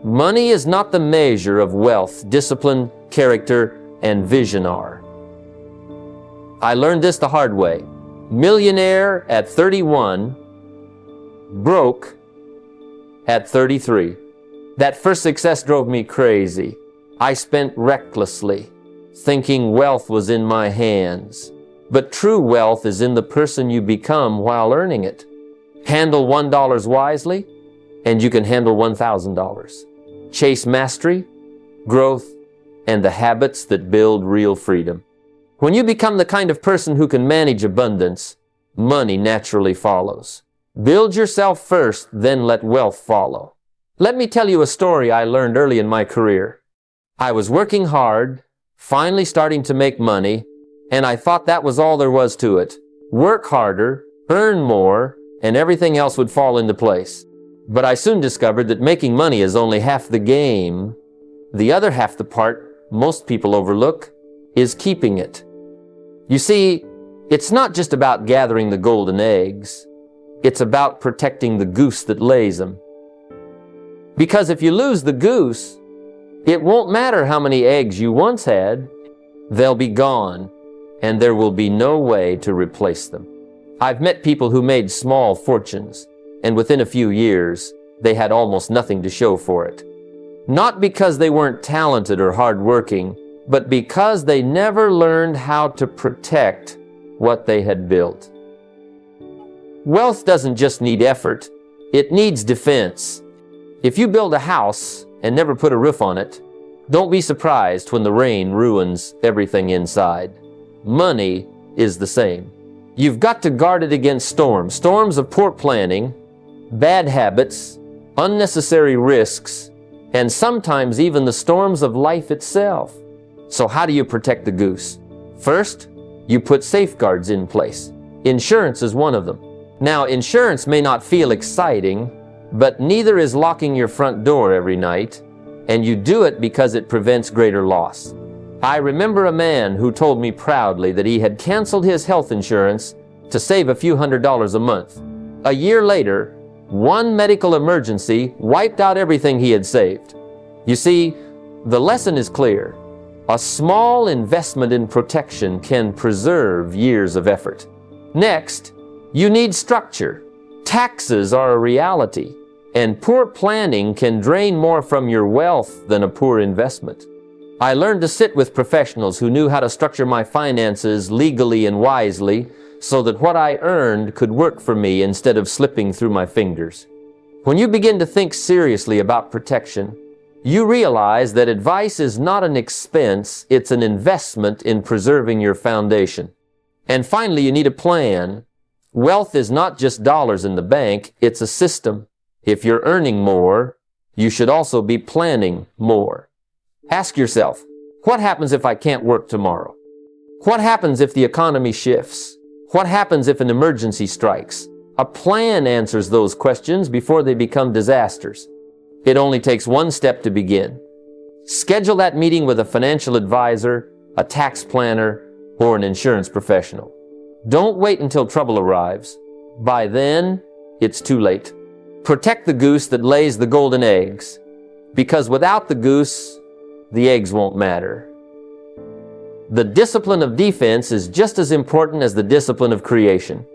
Money is not the measure of wealth. Discipline, character, and vision are. I learned this the hard way. Millionaire at 31, broke at 33. That first success drove me crazy. I spent recklessly, thinking wealth was in my hands. But true wealth is in the person you become while earning it. Handle $1 wisely, and you can handle $1,000. Chase mastery, growth, and the habits that build real freedom. When you become the kind of person who can manage abundance, money naturally follows. Build yourself first, then let wealth follow. Let me tell you a story I learned early in my career. I was working hard, finally starting to make money, and I thought that was all there was to it. Work harder, earn more, and everything else would fall into place. But I soon discovered that making money is only half the game. The other half the part most people overlook is keeping it. You see, it's not just about gathering the golden eggs. It's about protecting the goose that lays them. Because if you lose the goose, it won't matter how many eggs you once had. They'll be gone, and there will be no way to replace them. I've met people who made small fortunes, and within a few years, they had almost nothing to show for it. Not because they weren't talented or hardworking, but because they never learned how to protect what they had built. Wealth doesn't just need effort, it needs defense. If you build a house and never put a roof on it, don't be surprised when the rain ruins everything inside. Money is the same. You've got to guard it against storms. Storms of poor planning, bad habits, unnecessary risks, and sometimes even the storms of life itself. So how do you protect the goose? First, you put safeguards in place. Insurance is one of them. Now, insurance may not feel exciting, but neither is locking your front door every night, and you do it because it prevents greater loss. I remember a man who told me proudly that he had canceled his health insurance to save a few $100s a month. A year later, one medical emergency wiped out everything he had saved. You see, the lesson is clear. A small investment in protection can preserve years of effort. Next, you need structure. Taxes are a reality, and poor planning can drain more from your wealth than a poor investment. I learned to sit with professionals who knew how to structure my finances legally and wisely so that what I earned could work for me instead of slipping through my fingers. When you begin to think seriously about protection, you realize that advice is not an expense, it's an investment in preserving your foundation. And finally, you need a plan. Wealth is not just dollars in the bank, it's a system. If you're earning more, you should also be planning more. Ask yourself, what happens if I can't work tomorrow? What happens if the economy shifts? What happens if an emergency strikes? A plan answers those questions before they become disasters. It only takes one step to begin. Schedule that meeting with a financial advisor, a tax planner, or an insurance professional. Don't wait until trouble arrives. By then, it's too late. Protect the goose that lays the golden eggs, because without the goose, the eggs won't matter. The discipline of defense is just as important as the discipline of creation.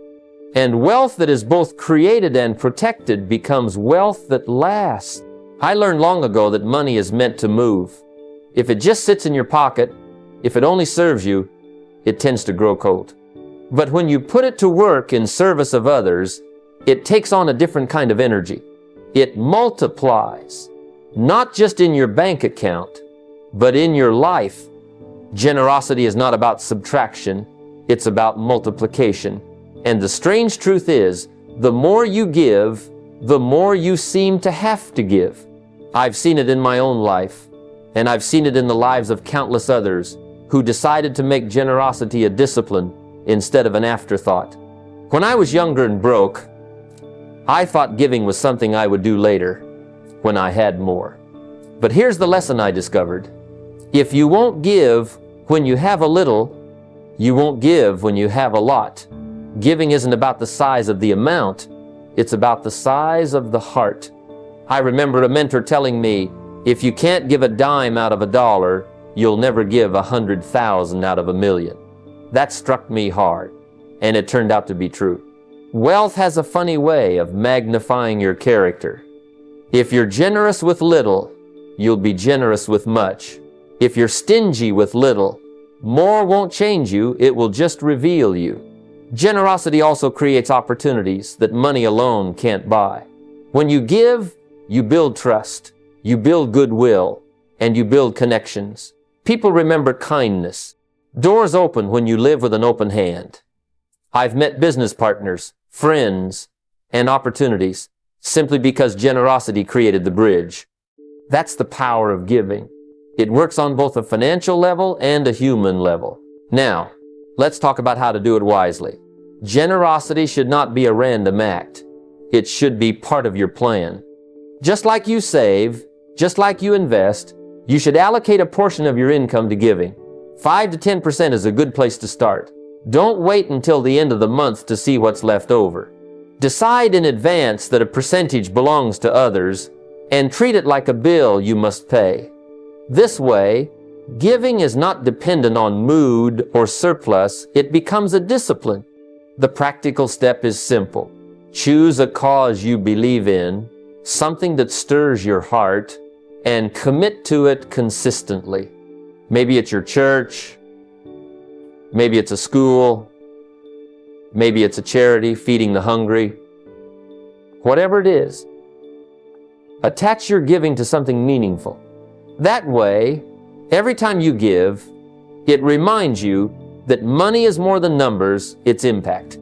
And wealth that is both created and protected becomes wealth that lasts. I learned long ago that money is meant to move. If it just sits in your pocket, if it only serves you, it tends to grow cold. But when you put it to work in service of others, it takes on a different kind of energy. It multiplies, not just in your bank account, but in your life. Generosity is not about subtraction, it's about multiplication. And the strange truth is, the more you give, the more you seem to have to give. I've seen it in my own life, and I've seen it in the lives of countless others who decided to make generosity a discipline instead of an afterthought. When I was younger and broke, I thought giving was something I would do later, when I had more. But here's the lesson I discovered. If you won't give when you have a little, you won't give when you have a lot. Giving isn't about the size of the amount, it's about the size of the heart. I remember a mentor telling me, if you can't give a dime out of a dollar, you'll never give 100,000 out of a million. That struck me hard, and it turned out to be true. Wealth has a funny way of magnifying your character. If you're generous with little, you'll be generous with much. If you're stingy with little, more won't change you, it will just reveal you. Generosity also creates opportunities that money alone can't buy. When you give, you build trust, you build goodwill, and you build connections. People remember kindness. Doors open when you live with an open hand. I've met business partners, friends, and opportunities simply because generosity created the bridge. That's the power of giving. It works on both a financial level and a human level. Now, let's talk about how to do it wisely. Generosity should not be a random act. It should be part of your plan. Just like you save, just like you invest, you should allocate a portion of your income to giving. 5 to 10% is a good place to start. Don't wait until the end of the month to see what's left over. Decide in advance that a percentage belongs to others and treat it like a bill you must pay. This way, giving is not dependent on mood or surplus, it becomes a discipline. The practical step is simple. Choose a cause you believe in, something that stirs your heart, and commit to it consistently. Maybe it's your church, maybe it's a school, maybe it's a charity feeding the hungry. Whatever it is, attach your giving to something meaningful. That way, every time you give, it reminds you that money is more than numbers, it's impact.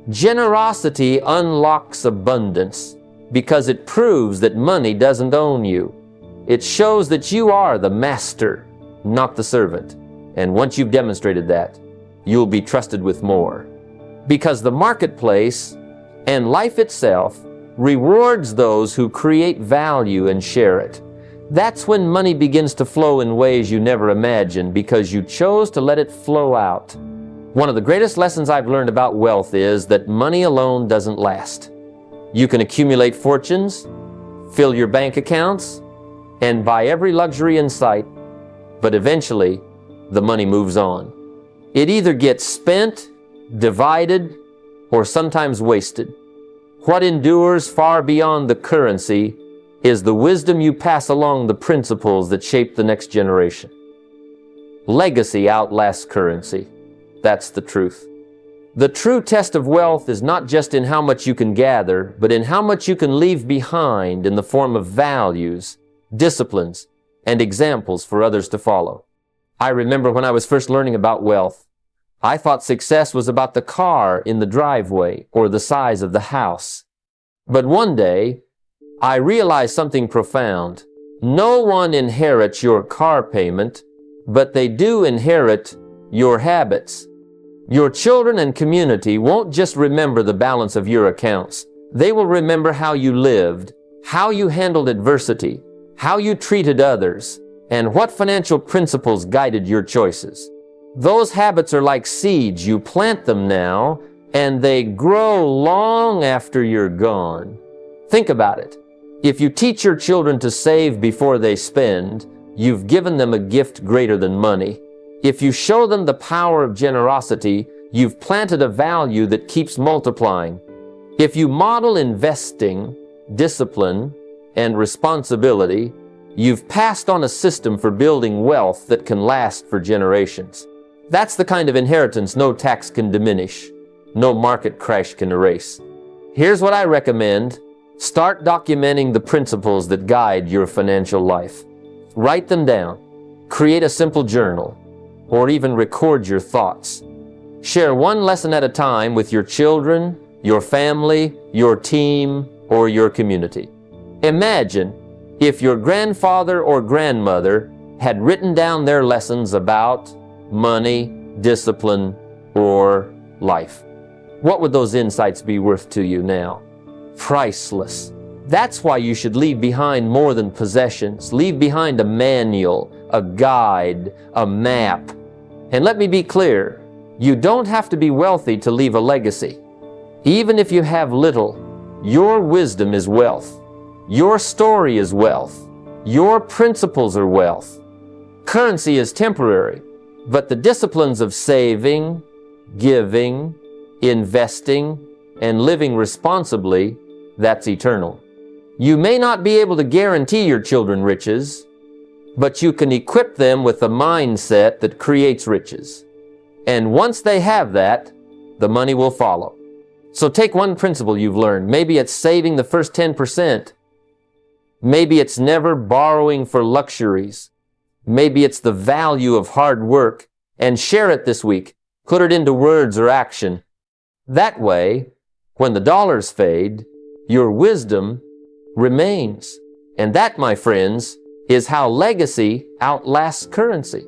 Generosity unlocks abundance because it proves that money doesn't own you. It shows that you are the master, not the servant. And once you've demonstrated that, you'll be trusted with more. Because the marketplace and life itself rewards those who create value and share it. That's when money begins to flow in ways you never imagined because you chose to let it flow out. One of the greatest lessons I've learned about wealth is that money alone doesn't last. You can accumulate fortunes, fill your bank accounts, and buy every luxury in sight, but eventually the money moves on. It either gets spent, divided, or sometimes wasted. What endures far beyond the currency is the wisdom you pass along the principles that shape the next generation. Legacy outlasts currency. That's the truth. The true test of wealth is not just in how much you can gather, but in how much you can leave behind in the form of values, disciplines, and examples for others to follow. I remember when I was first learning about wealth, I thought success was about the car in the driveway or the size of the house. But one day, I realized something profound. No one inherits your car payment, but they do inherit your habits. Your children and community won't just remember the balance of your accounts. They will remember how you lived, how you handled adversity, how you treated others, and what financial principles guided your choices. Those habits are like seeds. You plant them now, and they grow long after you're gone. Think about it. If you teach your children to save before they spend, you've given them a gift greater than money. If you show them the power of generosity, you've planted a value that keeps multiplying. If you model investing, discipline, and responsibility, you've passed on a system for building wealth that can last for generations. That's the kind of inheritance no tax can diminish, no market crash can erase. Here's what I recommend. Start documenting the principles that guide your financial life. Write them down. Create a simple journal, or even record your thoughts. Share one lesson at a time with your children, your family, your team, or your community. Imagine if your grandfather or grandmother had written down their lessons about money, discipline, or life. What would those insights be worth to you now? Priceless. That's why you should leave behind more than possessions. Leave behind a manual, a guide, a map. And let me be clear, you don't have to be wealthy to leave a legacy. Even if you have little, your wisdom is wealth. Your story is wealth. Your principles are wealth. Currency is temporary, but the disciplines of saving, giving, investing, and living responsibly, that's eternal. You may not be able to guarantee your children riches, but you can equip them with a mindset that creates riches. And once they have that, the money will follow. So take one principle you've learned. Maybe it's saving the first 10%. Maybe it's never borrowing for luxuries. Maybe it's the value of hard work, and share it this week. Put it into words or action. That way, when the dollars fade, your wisdom remains. And that, my friends, is how legacy outlasts currency.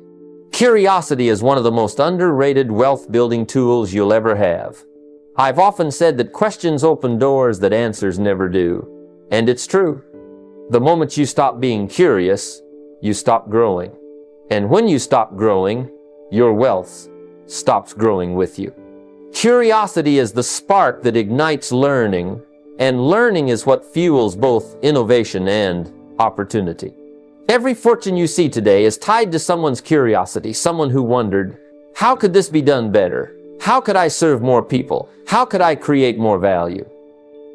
Curiosity is one of the most underrated wealth-building tools you'll ever have. I've often said that questions open doors that answers never do. And it's true. The moment you stop being curious, you stop growing. And when you stop growing, your wealth stops growing with you. Curiosity is the spark that ignites learning, and learning is what fuels both innovation and opportunity. Every fortune you see today is tied to someone's curiosity, someone who wondered, how could this be done better? How could I serve more people? How could I create more value?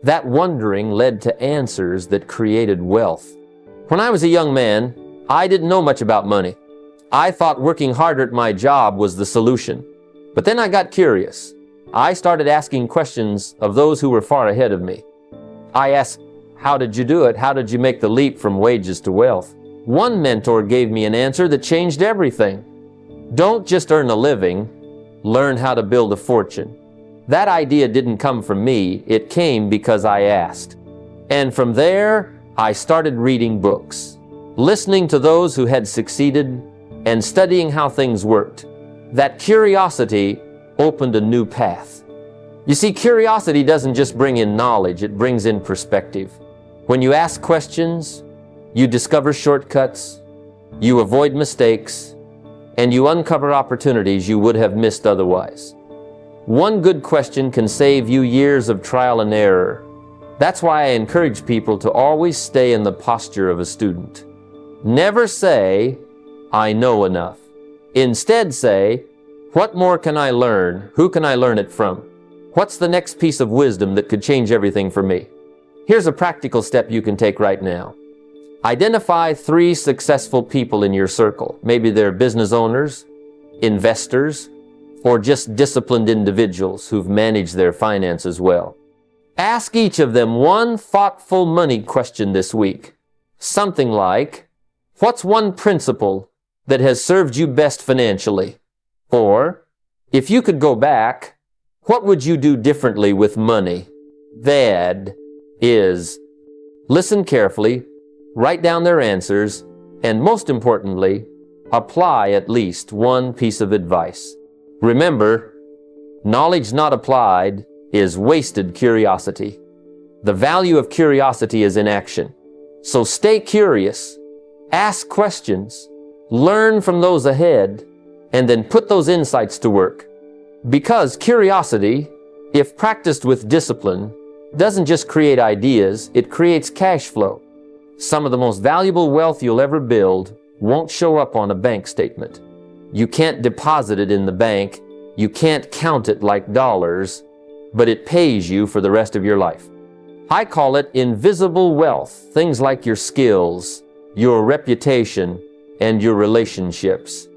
That wondering led to answers that created wealth. When I was a young man, I didn't know much about money. I thought working harder at my job was the solution. But then I got curious. I started asking questions of those who were far ahead of me. I asked, how did you do it? How did you make the leap from wages to wealth? One mentor gave me an answer that changed everything. Don't just earn a living, learn how to build a fortune. That idea didn't come from me, it came because I asked. And from there, I started reading books, listening to those who had succeeded, and studying how things worked. That curiosity opened a new path. You see, curiosity doesn't just bring in knowledge, it brings in perspective. When you ask questions, you discover shortcuts, you avoid mistakes, and you uncover opportunities you would have missed otherwise. One good question can save you years of trial and error. That's why I encourage people to always stay in the posture of a student. Never say, I know enough. Instead say, what more can I learn? Who can I learn it from? What's the next piece of wisdom that could change everything for me? Here's a practical step you can take right now. Identify 3 successful people in your circle. Maybe they're business owners, investors, or just disciplined individuals who've managed their finances well. Ask each of them one thoughtful money question this week. Something like, what's one principle that has served you best financially? Or, if you could go back, what would you do differently with money? That is, listen carefully, write down their answers, and most importantly, apply at least one piece of advice. Remember, knowledge not applied is wasted curiosity. The value of curiosity is in action. So stay curious, ask questions, learn from those ahead, and then put those insights to work. Because curiosity, if practiced with discipline, doesn't just create ideas, it creates cash flow. Some of the most valuable wealth you'll ever build won't show up on a bank statement. You can't deposit it in the bank, you can't count it like dollars, but it pays you for the rest of your life. I call it invisible wealth, things like your skills, your reputation, and your relationships.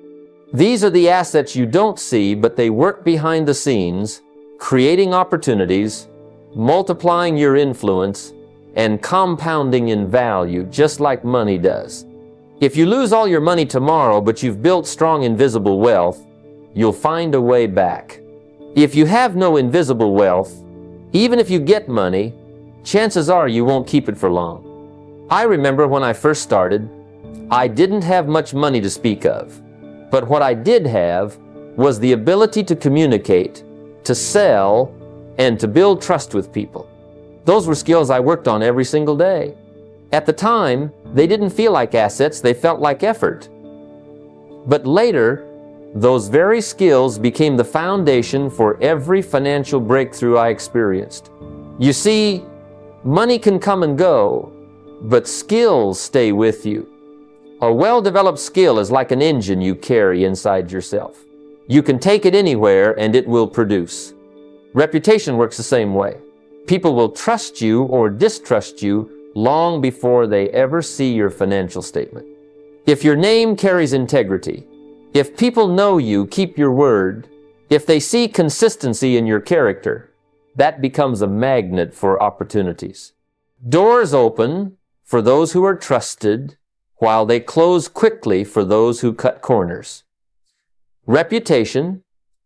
These are the assets you don't see, but they work behind the scenes, creating opportunities, multiplying your influence, and compounding in value, just like money does. If you lose all your money tomorrow, but you've built strong invisible wealth, you'll find a way back. If you have no invisible wealth, even if you get money, chances are you won't keep it for long. I remember when I first started, I didn't have much money to speak of. But what I did have was the ability to communicate, to sell, and to build trust with people. Those were skills I worked on every single day. At the time, they didn't feel like assets, they felt like effort. But later, those very skills became the foundation for every financial breakthrough I experienced. You see, money can come and go, but skills stay with you. A well-developed skill is like an engine you carry inside yourself. You can take it anywhere and it will produce. Reputation works the same way. People will trust you or distrust you long before they ever see your financial statement. If your name carries integrity, if people know you keep your word, if they see consistency in your character, that becomes a magnet for opportunities. Doors open for those who are trusted, while they close quickly for those who cut corners. Reputation,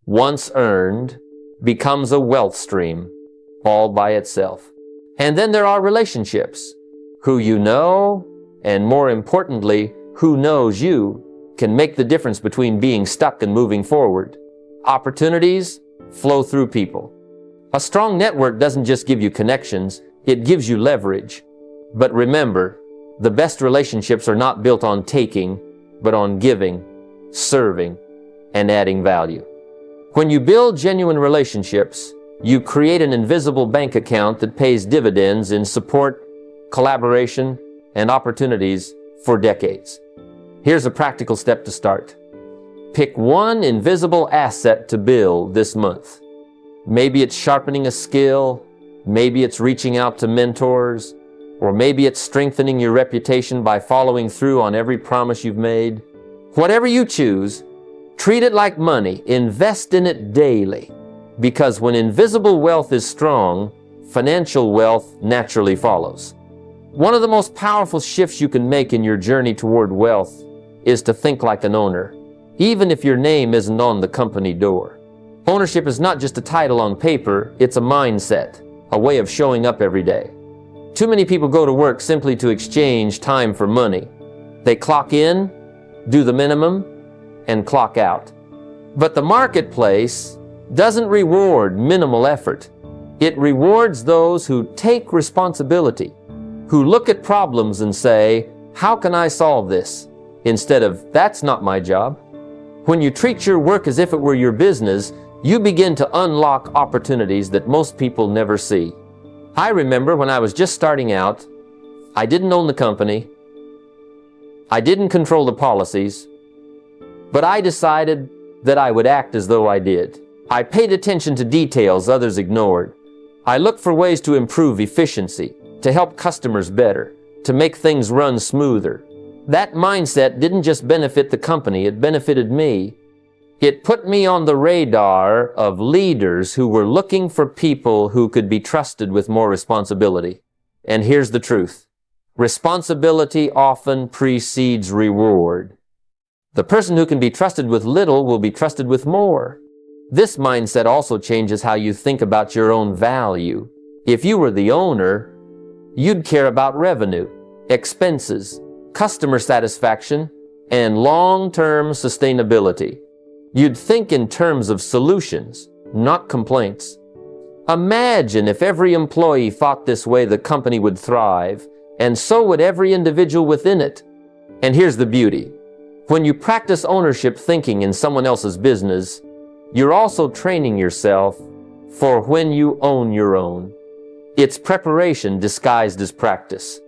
once earned, becomes a wealth stream all by itself. And then there are relationships. Who you know, and more importantly, who knows you, can make the difference between being stuck and moving forward. Opportunities flow through people. A strong network doesn't just give you connections, it gives you leverage. But remember, the best relationships are not built on taking, but on giving, serving, and adding value. When you build genuine relationships, you create an invisible bank account that pays dividends in support, collaboration, and opportunities for decades. Here's a practical step to start. Pick one invisible asset to build this month. Maybe it's sharpening a skill, maybe it's reaching out to mentors, or maybe it's strengthening your reputation by following through on every promise you've made. Whatever you choose, treat it like money. Invest in it daily. Because when invisible wealth is strong, financial wealth naturally follows. One of the most powerful shifts you can make in your journey toward wealth is to think like an owner, even if your name isn't on the company door. Ownership is not just a title on paper, it's a mindset, a way of showing up every day. Too many people go to work simply to exchange time for money. They clock in, do the minimum, and clock out. But the marketplace doesn't reward minimal effort. It rewards those who take responsibility, who look at problems and say, "How can I solve this?" instead of, "That's not my job." When you treat your work as if it were your business, you begin to unlock opportunities that most people never see. I remember when I was just starting out, I didn't own the company, I didn't control the policies, but I decided that I would act as though I did. I paid attention to details others ignored. I looked for ways to improve efficiency, to help customers better, to make things run smoother. That mindset didn't just benefit the company, it benefited me. It put me on the radar of leaders who were looking for people who could be trusted with more responsibility. And here's the truth. Responsibility often precedes reward. The person who can be trusted with little will be trusted with more. This mindset also changes how you think about your own value. If you were the owner, you'd care about revenue, expenses, customer satisfaction, and long-term sustainability. You'd think in terms of solutions, not complaints. Imagine if every employee thought this way, the company would thrive, and so would every individual within it. And here's the beauty. When you practice ownership thinking in someone else's business, you're also training yourself for when you own your own. It's preparation disguised as practice.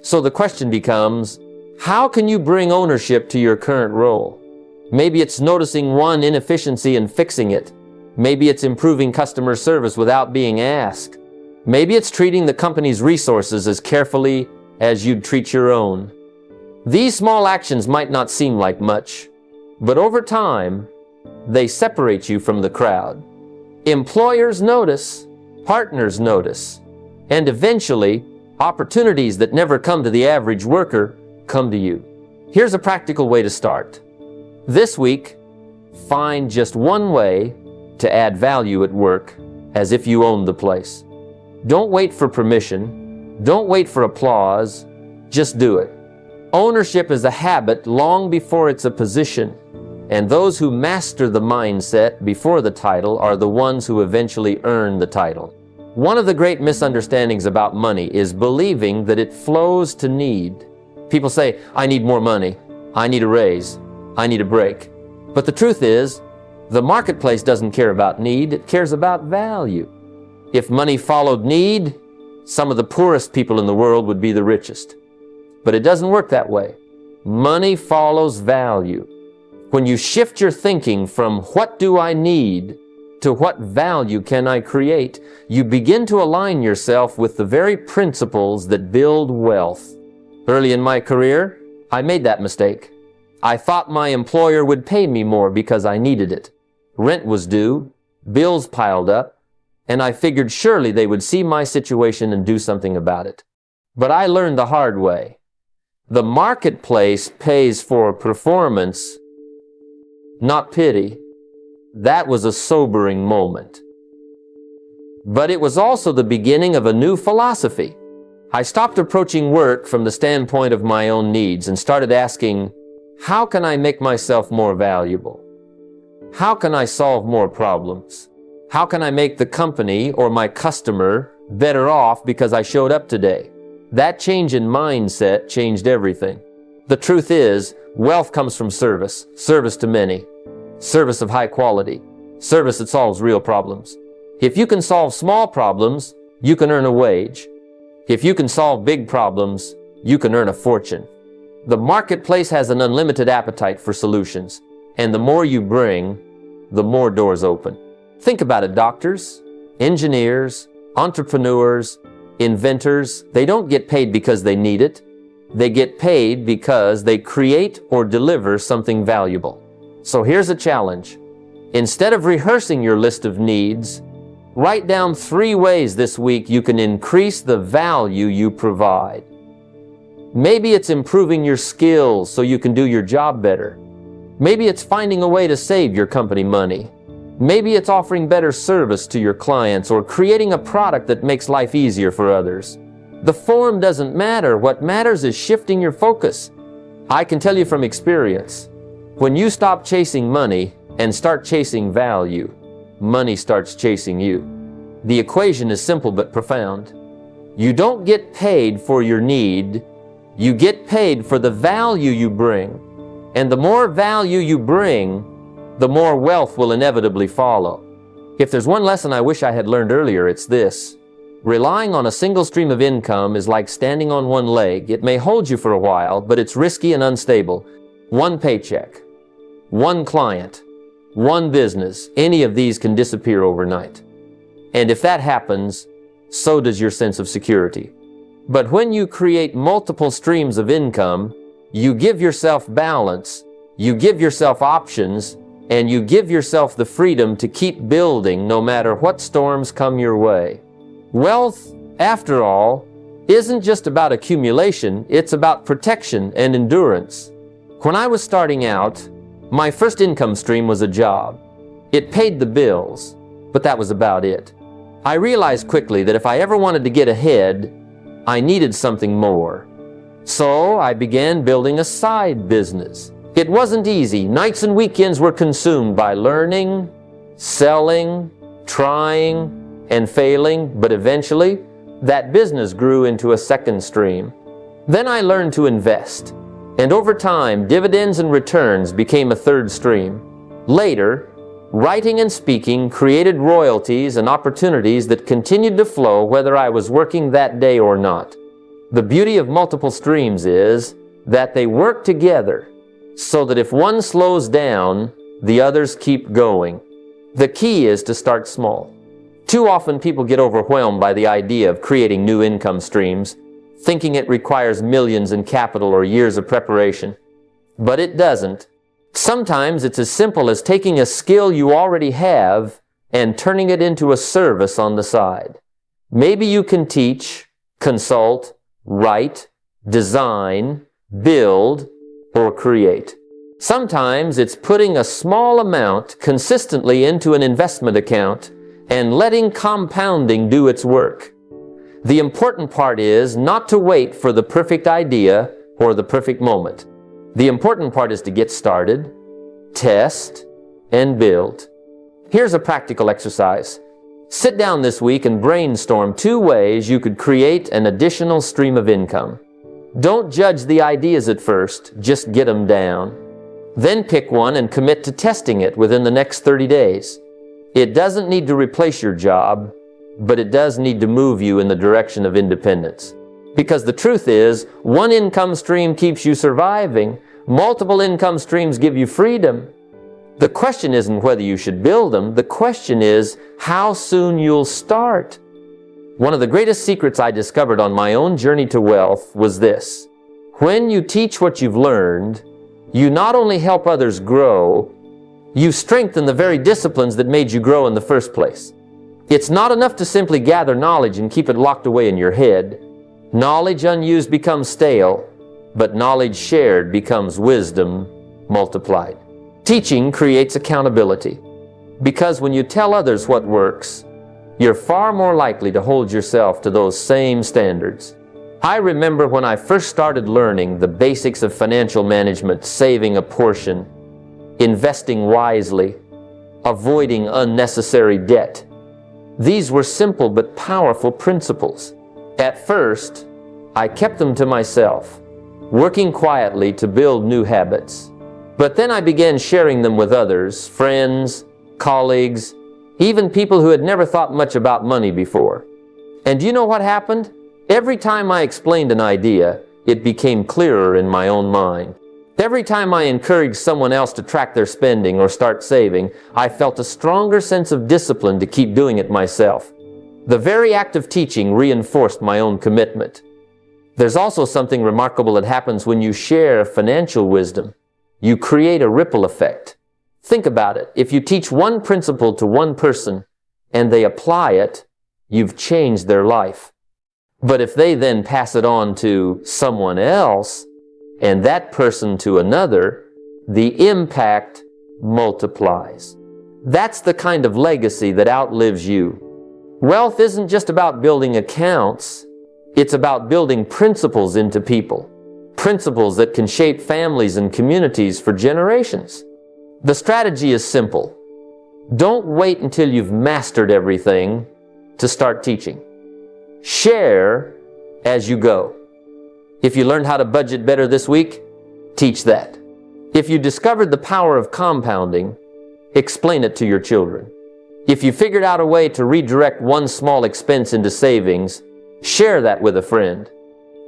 So the question becomes, how can you bring ownership to your current role? Maybe it's noticing one inefficiency and fixing it. Maybe it's improving customer service without being asked. Maybe it's treating the company's resources as carefully as you'd treat your own. These small actions might not seem like much, but over time, they separate you from the crowd. Employers notice, partners notice, and eventually, opportunities that never come to the average worker come to you. Here's a practical way to start. This week, find just one way to add value at work as if you owned the place. Don't wait for permission. Don't wait for applause. Just do it. Ownership is a habit long before it's a position, and those who master the mindset before the title are the ones who eventually earn the title. One of the great misunderstandings about money is believing that it flows to need. People say, "I need more money. I need a raise. I need a break." But the truth is, the marketplace doesn't care about need, it cares about value. If money followed need, some of the poorest people in the world would be the richest. But it doesn't work that way. Money follows value. When you shift your thinking from what do I need to what value can I create, you begin to align yourself with the very principles that build wealth. Early in my career, I made that mistake. I thought my employer would pay me more because I needed it. Rent was due, bills piled up, and I figured surely they would see my situation and do something about it. But I learned the hard way. The marketplace pays for performance, not pity. That was a sobering moment. But it was also the beginning of a new philosophy. I stopped approaching work from the standpoint of my own needs and started asking, how can I make myself more valuable? How can I solve more problems? How can I make the company or my customer better off because I showed up today? That change in mindset changed everything. The truth is, wealth comes from service to many, service of high quality, service that solves real problems. If you can solve small problems, you can earn a wage. If you can solve big problems, you can earn a fortune. The marketplace has an unlimited appetite for solutions, and the more you bring, the more doors open. Think about it, doctors, engineers, entrepreneurs, inventors, they don't get paid because they need it. They get paid because they create or deliver something valuable. So here's a challenge. Instead of rehearsing your list of needs, write down 3 ways this week you can increase the value you provide. Maybe it's improving your skills so you can do your job better. Maybe it's finding a way to save your company money. Maybe it's offering better service to your clients or creating a product that makes life easier for others. The form doesn't matter. What matters is shifting your focus. I can tell you from experience, when you stop chasing money and start chasing value, money starts chasing you. The equation is simple but profound. You don't get paid for your need. You get paid for the value you bring. And the more value you bring, the more wealth will inevitably follow. If there's one lesson I wish I had learned earlier, it's this. Relying on a single stream of income is like standing on one leg. It may hold you for a while, but it's risky and unstable. One paycheck, one client, one business, any of these can disappear overnight. And if that happens, so does your sense of security. But when you create multiple streams of income, you give yourself balance, you give yourself options, and you give yourself the freedom to keep building no matter what storms come your way. Wealth, after all, isn't just about accumulation, it's about protection and endurance. When I was starting out, my first income stream was a job. It paid the bills, but that was about it. I realized quickly that if I ever wanted to get ahead, I needed something more. So I began building a side business. It wasn't easy. Nights and weekends were consumed by learning, selling, trying, and failing, but eventually, that business grew into a second stream. Then I learned to invest, and over time, dividends and returns became a third stream. Later, writing and speaking created royalties and opportunities that continued to flow whether I was working that day or not. The beauty of multiple streams is that they work together so that if one slows down, the others keep going. The key is to start small. Too often people get overwhelmed by the idea of creating new income streams, thinking it requires millions in capital or years of preparation. But it doesn't. Sometimes it's as simple as taking a skill you already have and turning it into a service on the side. Maybe you can teach, consult, write, design, build, or create. Sometimes it's putting a small amount consistently into an investment account and letting compounding do its work. The important part is not to wait for the perfect idea or the perfect moment. The important part is to get started, test, and build. Here's a practical exercise. Sit down this week and brainstorm 2 ways you could create an additional stream of income. Don't judge the ideas at first, just get them down. Then pick one and commit to testing it within the next 30 days. It doesn't need to replace your job, but it does need to move you in the direction of independence. Because the truth is, one income stream keeps you surviving. Multiple income streams give you freedom. The question isn't whether you should build them. The question is how soon you'll start. One of the greatest secrets I discovered on my own journey to wealth was this. When you teach what you've learned, you not only help others grow, you strengthen the very disciplines that made you grow in the first place. It's not enough to simply gather knowledge and keep it locked away in your head. Knowledge unused becomes stale, but knowledge shared becomes wisdom multiplied. Teaching creates accountability, because when you tell others what works, you're far more likely to hold yourself to those same standards. I remember when I first started learning the basics of financial management, saving a portion, investing wisely, avoiding unnecessary debt. These were simple but powerful principles. At first, I kept them to myself, working quietly to build new habits. But then I began sharing them with others, friends, colleagues, even people who had never thought much about money before. And do you know what happened? Every time I explained an idea, it became clearer in my own mind. Every time I encouraged someone else to track their spending or start saving, I felt a stronger sense of discipline to keep doing it myself. The very act of teaching reinforced my own commitment. There's also something remarkable that happens when you share financial wisdom. You create a ripple effect. Think about it. If you teach one principle to one person and they apply it, you've changed their life. But if they then pass it on to someone else and that person to another, the impact multiplies. That's the kind of legacy that outlives you. Wealth isn't just about building accounts. It's about building principles into people. Principles that can shape families and communities for generations. The strategy is simple. Don't wait until you've mastered everything to start teaching. Share as you go. If you learned how to budget better this week, teach that. If you discovered the power of compounding, explain it to your children. If you figured out a way to redirect one small expense into savings, share that with a friend.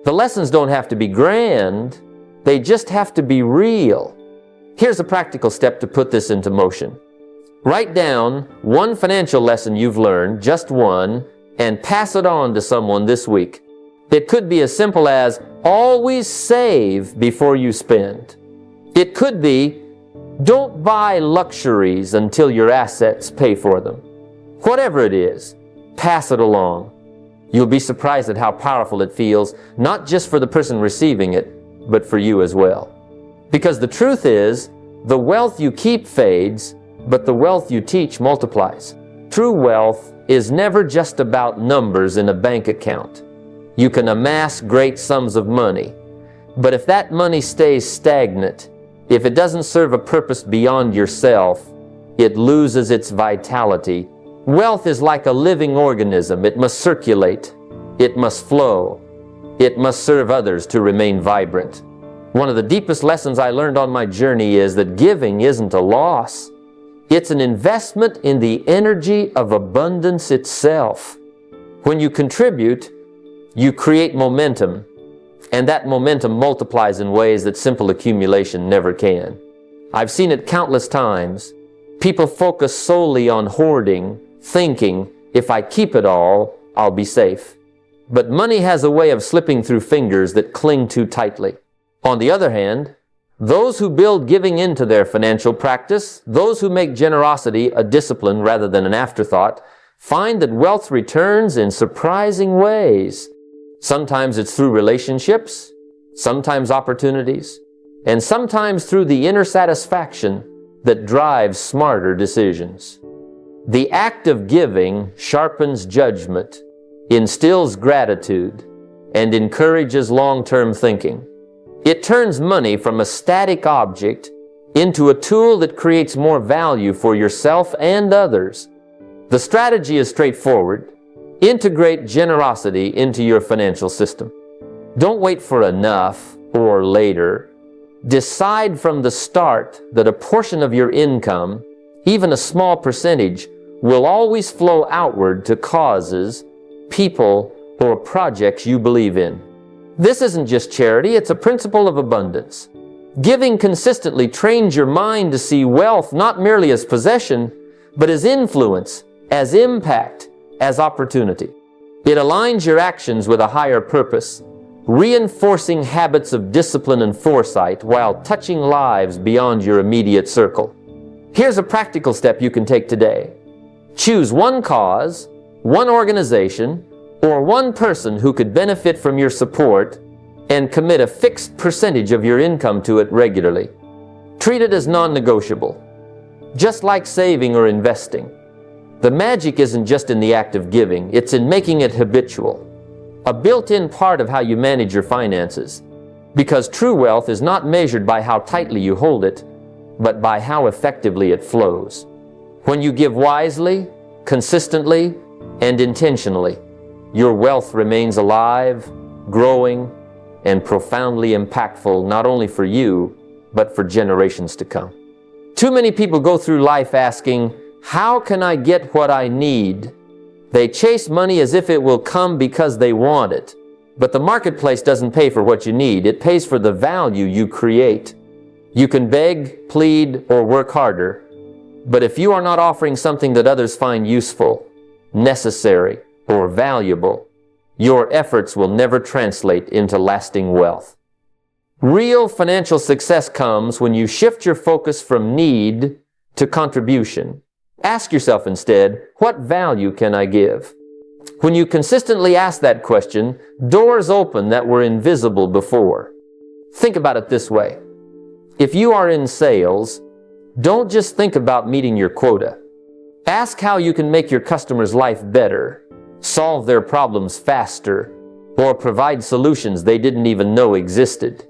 The lessons don't have to be grand, they just have to be real. Here's a practical step to put this into motion. Write down one financial lesson you've learned, just one, and pass it on to someone this week. It could be as simple as, always save before you spend. It could be, don't buy luxuries until your assets pay for them. Whatever it is, pass it along. You'll be surprised at how powerful it feels, not just for the person receiving it, but for you as well. Because the truth is, the wealth you keep fades, but the wealth you teach multiplies. True wealth is never just about numbers in a bank account. You can amass great sums of money, but if that money stays stagnant, if it doesn't serve a purpose beyond yourself, it loses its vitality. Wealth is like a living organism. It must circulate. It must flow. It must serve others to remain vibrant. One of the deepest lessons I learned on my journey is that giving isn't a loss. It's an investment in the energy of abundance itself. When you contribute, you create momentum, and that momentum multiplies in ways that simple accumulation never can. I've seen it countless times. People focus solely on hoarding, thinking, if I keep it all, I'll be safe. But money has a way of slipping through fingers that cling too tightly. On the other hand, those who build giving into their financial practice, those who make generosity a discipline rather than an afterthought, find that wealth returns in surprising ways. Sometimes it's through relationships, sometimes opportunities, and sometimes through the inner satisfaction that drives smarter decisions. The act of giving sharpens judgment, instills gratitude, and encourages long-term thinking. It turns money from a static object into a tool that creates more value for yourself and others. The strategy is straightforward. Integrate generosity into your financial system. Don't wait for enough or later. Decide from the start that a portion of your income, even a small percentage, will always flow outward to causes, people, or projects you believe in. This isn't just charity, it's a principle of abundance. Giving consistently trains your mind to see wealth not merely as possession, but as influence, as impact, as opportunity. It aligns your actions with a higher purpose, reinforcing habits of discipline and foresight while touching lives beyond your immediate circle. Here's a practical step you can take today. Choose one cause, one organization, or one person who could benefit from your support and commit a fixed percentage of your income to it regularly. Treat it as non-negotiable, just like saving or investing. The magic isn't just in the act of giving, it's in making it habitual, a built-in part of how you manage your finances. Because true wealth is not measured by how tightly you hold it, but by how effectively it flows. When you give wisely, consistently, and intentionally, your wealth remains alive, growing, and profoundly impactful not only for you, but for generations to come. Too many people go through life asking, "How can I get what I need?" They chase money as if it will come because they want it. But the marketplace doesn't pay for what you need, it pays for the value you create. You can beg, plead, or work harder, but if you are not offering something that others find useful, necessary, or valuable, your efforts will never translate into lasting wealth. Real financial success comes when you shift your focus from need to contribution. Ask yourself instead, what value can I give? When you consistently ask that question, doors open that were invisible before. Think about it this way. If you are in sales, don't just think about meeting your quota. Ask how you can make your customer's life better, solve their problems faster, or provide solutions they didn't even know existed.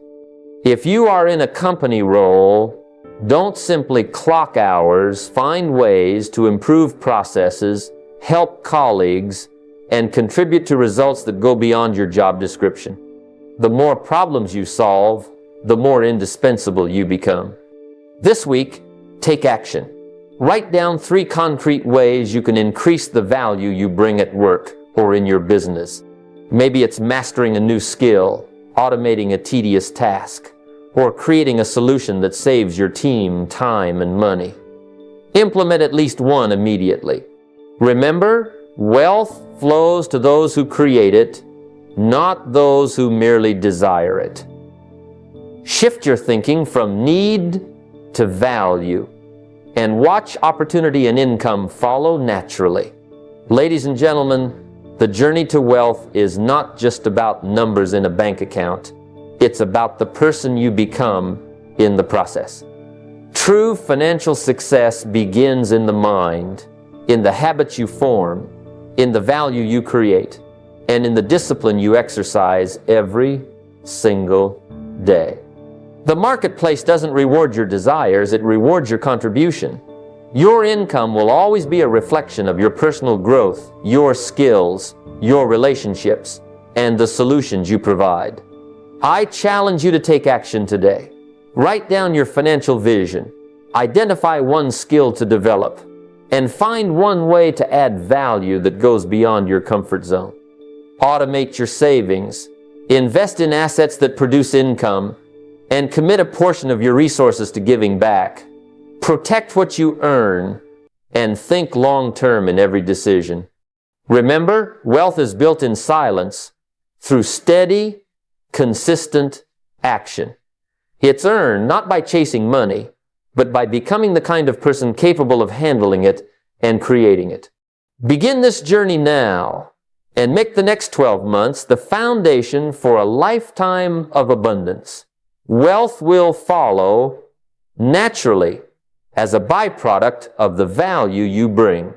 If you are in a company role, don't simply clock hours, find ways to improve processes, help colleagues, and contribute to results that go beyond your job description. The more problems you solve, the more indispensable you become. This week, take action. Write down 3 concrete ways you can increase the value you bring at work or in your business. Maybe it's mastering a new skill, automating a tedious task, or creating a solution that saves your team time and money. Implement at least one immediately. Remember, wealth flows to those who create it, not those who merely desire it. Shift your thinking from need to value, and watch opportunity and income follow naturally. Ladies and gentlemen, the journey to wealth is not just about numbers in a bank account. It's about the person you become in the process. True financial success begins in the mind, in the habits you form, in the value you create, and in the discipline you exercise every single day. The marketplace doesn't reward your desires, it rewards your contribution. Your income will always be a reflection of your personal growth, your skills, your relationships, and the solutions you provide. I challenge you to take action today. Write down your financial vision, identify one skill to develop, and find one way to add value that goes beyond your comfort zone. Automate your savings, invest in assets that produce income, and commit a portion of your resources to giving back. Protect what you earn, and think long-term in every decision. Remember, wealth is built in silence through steady, consistent action. It's earned not by chasing money, but by becoming the kind of person capable of handling it and creating it. Begin this journey now and make the next 12 months the foundation for a lifetime of abundance. Wealth will follow naturally as a byproduct of the value you bring.